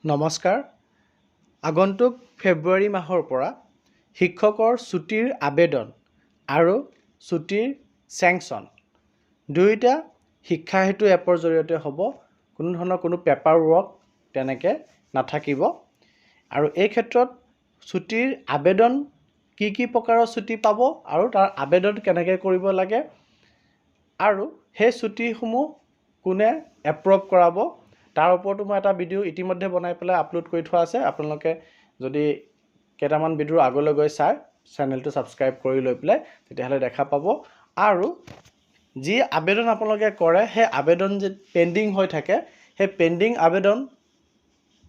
নমস্কাৰ। আগন্তুক ফেব্ৰুৱাৰী মাহৰ পৰা শিক্ষকৰ ছুটিৰ আবেদন আৰু ছুটিৰ চেংচন দুয়োটা শিক্ষা হেতু এপৰ জৰিয়তে হ'ব। কোনো ধৰণৰ কোনো পেপাৰ ৱৰ্ক তেনেকৈ নাথাকিব। আৰু এই ক্ষেত্ৰত ছুটিৰ আবেদন কি প্ৰকাৰৰ ছুটি পাব আৰু তাৰ আবেদন কেনেকৈ কৰিব লাগে আৰু সেই ছুটিসমূহ কোনে এপ্ৰুভ কৰাব তাৰ ওপৰতো মই এটা ভিডিঅ' ইতিমধ্যে বনাই পেলাই আপলোড কৰি থোৱা আছে। আপোনালোকে যদি কেইটামান ভিডিঅ' আগলৈ গৈ চাই চেনেলটো ছাবস্ক্ৰাইব কৰি লৈ পেলাই তেতিয়াহ'লে দেখা পাব। আৰু যি আবেদন আপোনালোকে কৰে সেই আবেদন যে পেণ্ডিং হৈ থাকে সেই পেণ্ডিং আবেদন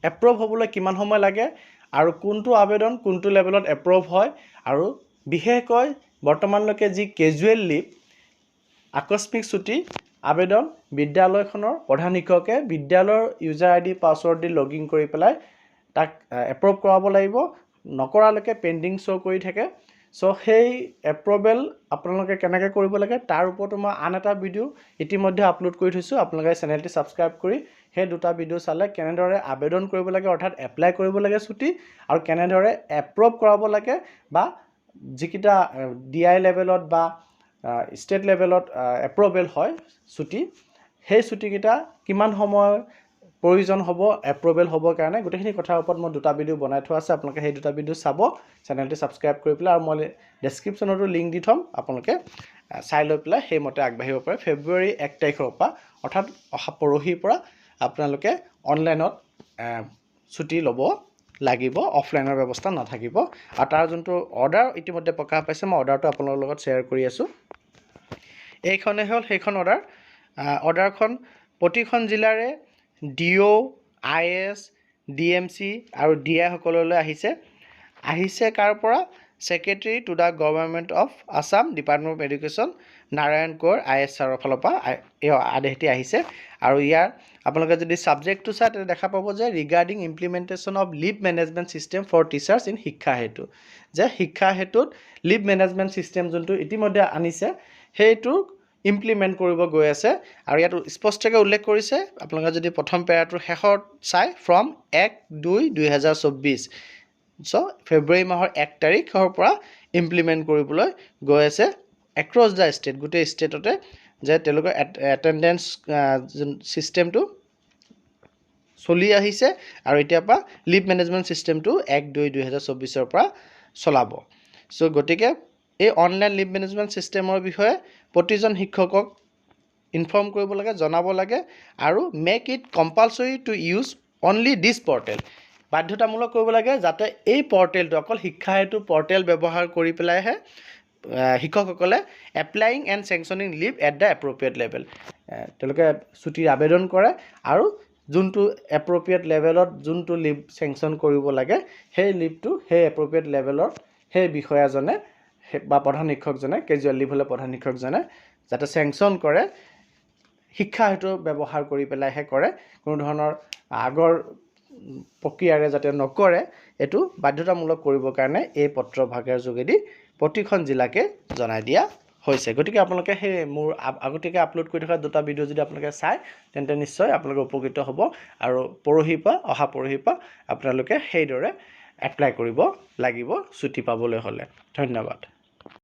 এপ্ৰুভ হ'বলৈ কিমান সময় লাগে আৰু কোনটো আবেদন কোনটো লেভেলত এপ্ৰুভ হয় আৰু বিশেষকৈ বৰ্তমানলৈকে যি কেজুৱেল লিভ আকস্মিক ছুটি আবেদন বিদ্যালয়খনৰ প্ৰধান শিক্ষকে বিদ্যালয়ৰ ইউজাৰ আইডি পাছৱৰ্ড দি লগইন কৰি পেলাই তাক এপ্ৰুভ কৰাব লাগিব। নকৰালৈকে পেণ্ডিং শ্ব' কৰি থাকে। চ' সেই এপ্ৰুভেল আপোনালোকে কেনেকৈ কৰিব লাগে তাৰ ওপৰতো মই আন এটা ভিডিঅ' ইতিমধ্যে আপলোড কৰি থৈছোঁ। আপোনালোকে চেনেলটি ছাবস্ক্ৰাইব কৰি সেই দুটা ভিডিঅ' চালে কেনেদৰে আবেদন কৰিব লাগে অৰ্থাৎ এপ্লাই কৰিব লাগে ছুটি আৰু কেনেদৰে এপ্ৰুভ কৰাব লাগে বা যিকেইটা DI লেভেলত বা ষ্টেট লেভেলত এপ্ৰুভেল হয় ছুটি সেই ছুটিকেইটা কিমান সময় প্ৰয়োজন হ'ব এপ্ৰুভেল হ'বৰ কাৰণে গোটেইখিনি কথাৰ ওপৰত মই দুটা ভিডিঅ' বনাই থোৱা আছে। আপোনালোকে সেই দুটা ভিডিঅ' চাব, চেনেলটি ছাবস্ক্ৰাইব কৰি পেলাই আৰু মই ডেছক্ৰিপশ্যনতো লিংক দি থ'ম। আপোনালোকে চাই লৈ পেলাই সেইমতে আগবাঢ়িব পাৰে। ফেব্ৰুৱাৰী 1 তাৰিখৰ পৰা অৰ্থাৎ অহা পৰহিৰ পৰা আপোনালোকে অনলাইনত ছুটি ল'ব লাগিব, অফলাইনৰ ব্যৱস্থা নাথাকিব। আৰু তাৰ যোনটো অৰ্ডাৰ ইতিমধ্যে প্ৰকাশ পাইছে মই অৰ্ডাৰটো আপোনালোকৰ লগত শ্বেয়াৰ কৰি আছোঁ। এইখনেই হ'ল সেইখন অৰ্ডাৰখন প্ৰতিখন জিলাৰে DO, IS, DMC আৰু DI সকললৈ আহিছে কাৰ পৰা? Secretary to the government of Assam department of education Narayan Konwar IS ছাৰৰ ফালৰ পৰা এই আদেশটি আহিছে। আৰু ইয়াৰ আপোনালোকে যদি ছাবজেক্টটো চাই তেতিয়া দেখা পাব যে regarding implementation of leave management system for teachers in শিক্ষা হেতু, যে শিক্ষা হেতুত লিভ মেনেজমেণ্ট ছিষ্টেম যোনটো ইতিমধ্যে আনিছে সেইটো ইমপ্লিমেণ্ট কৰিব গৈ আছে। আৰু ইয়াত স্পষ্টকৈ উল্লেখ কৰিছে আপোনালোকে যদি প্ৰথম পেৰাটোৰ শেষত চাই ফ্ৰম 1/2/2024 চ' ফেব্ৰুৱাৰী মাহৰ 1 তাৰিখৰ পৰা ইমপ্লিমেণ্ট কৰিবলৈ গৈ আছে এক্ৰছ দ্য ষ্টেট, গোটেই ষ্টেটতে যে তেওঁলোকৰ এটেণ্ডেঞ্চ ছিষ্টেমটো চলি আহিছে আৰু এতিয়াৰ পৰা লিভ মেনেজমেণ্ট ছিষ্টেমটো 1/2/2024 পৰা চলাব। চ' গতিকে এই অনলাইন লিভ মেনেজমেণ্ট ছিষ্টেমৰ বিষয়ে প্ৰতিজন শিক্ষকক ইনফৰ্ম কৰিব লাগে, জনাব লাগে আৰু make it compulsory to use only this portal, বাধ্যতামূলক কৰিব লাগে যাতে এই পৰ্টেলটো অকল শিক্ষা হেতু পৰ্টেল ব্যৱহাৰ কৰি পেলাইহে শিক্ষকসকলে applying and sanctioning leave at the appropriate level তেওঁলোকে ছুটিৰ আবেদন কৰে আৰু যোনটো এপ্ৰপ্ৰিয়েট লেভেলত যোনটো লিভ চেংচন কৰিব লাগে সেই লিভটো সেই এপ্ৰপ্ৰিয়েট লেভেলত সেই বিষয়াজনে বা প্ৰধান শিক্ষকজনে, কেজুৱেল লিভ হ'লে প্ৰধান শিক্ষকজনে যাতে চেংচন কৰে, শিক্ষা হেতু ব্যৱহাৰ কৰি পেলাইহে কৰে, কোনো ধৰণৰ আগৰ প্ৰক্ৰিয়াৰে যাতে নকৰে এইটো বাধ্যতামূলক কৰিবৰ কাৰণে এই পত্ৰভাগৰ যোগেদি প্ৰতিখন জিলাকে জনাই দিয়া হৈছে। গতিকে আপোনালোকে সেই মোৰ আগতীয়াকৈ আপলোড কৰি থকা দুটা ভিডিঅ' যদি আপোনালোকে চাই তেন্তে নিশ্চয় আপোনালোকে উপকৃত হ'ব আৰু অহা পৰহিৰ পৰা আপোনালোকে সেইদৰে এপ্লাই কৰিব লাগিব ছুটি পাবলৈ হ'লে। ধন্যবাদ।